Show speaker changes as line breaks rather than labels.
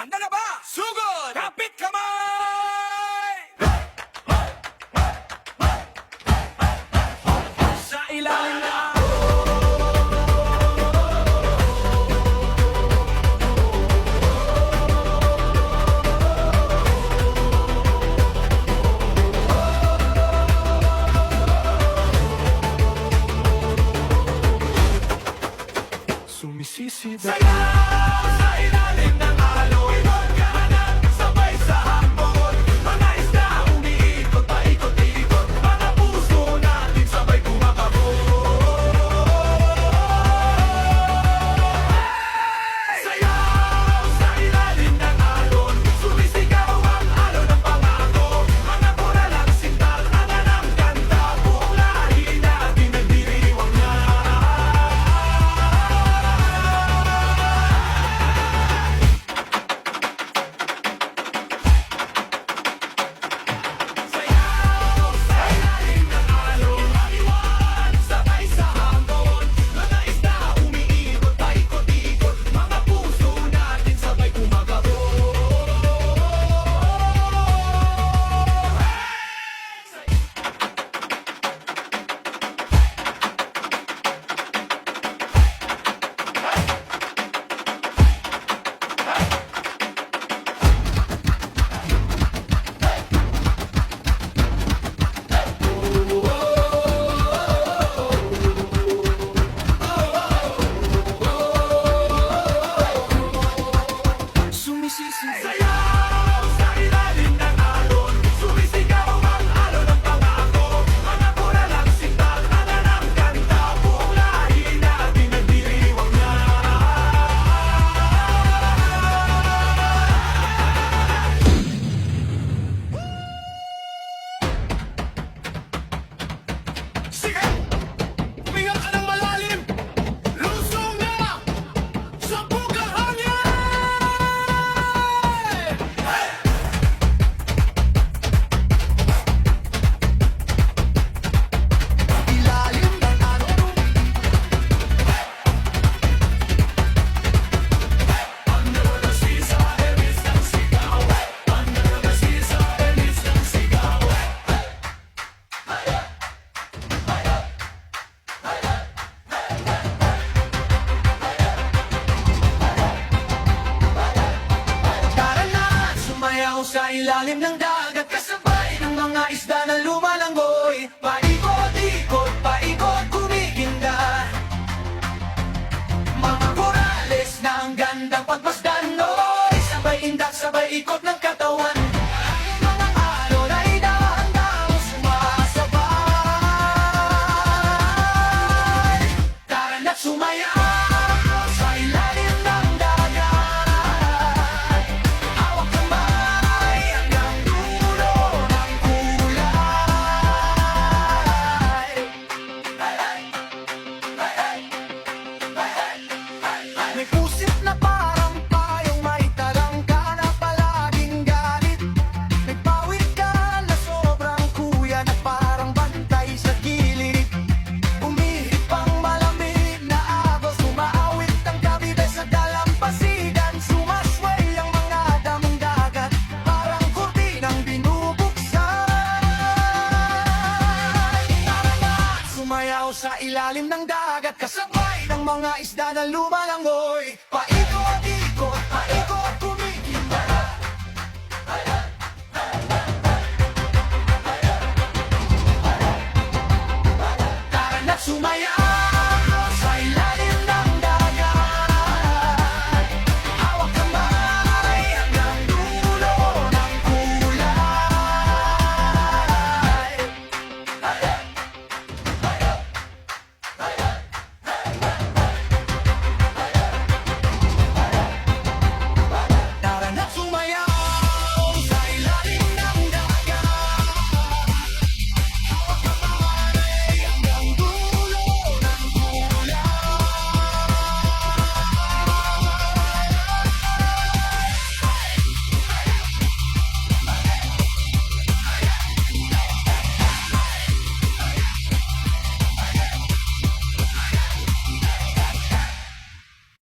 Handa na ba? Sugod! Kapit kamay! Sa ilalim na sumisisi sayaw sa ilalim ng alon. Ikot kahanan, sabay sa hambon. Mga isda umiikot, paikot-ikot. Mga puso natin sabay kumakabog. Sayaw sa ilalim ng alon. Sumisigaw ang alon ng pangako. Mga kuralang sintal, hanga ng kanta. Buong lahi natin nagdiriwang na. Sayaw sa ilalim ng alon. Sumisigaw ang alon ng pangako. Mga kuralang sintal, hanga ng kanta. Buong lahi natin nagdiriwang na. Sige! Huminga ka ng malalim! Lusong na! Sa bukang hangin! Ilalim ng alon. Under the sea sa elis ng sigaw. Under the sea sa elis ng sigaw. Tara na, sumayaw sa ilalim ng dagat. Kasabay ng mga isda na lumalanggoy. Paikot-ikot, paikot, kumikinda. Mga korales na ang gandang pagmasdan. Oy, sabay indak, sabay ikot ng katawan. Ang mga alon ay dahan-dahang sumasabay. Tara na't sumayaw sa ilalim ng dagat. Hawak kamay hanggang dulo ng kulay. May pusit na parang payong, may talangka na palaging galit. May pawid ka na sobrang kuya na parang bantay sa gilid. Umihip ang malamig na agos, umaawit ang gabi sa dalampasigan. Sumasway ang mga damong dagat, parang kurtinang binubuksan. Tara na, sumayaw sa ilalim ng dagat. Kasabay ng mga isda na lumalanggoy.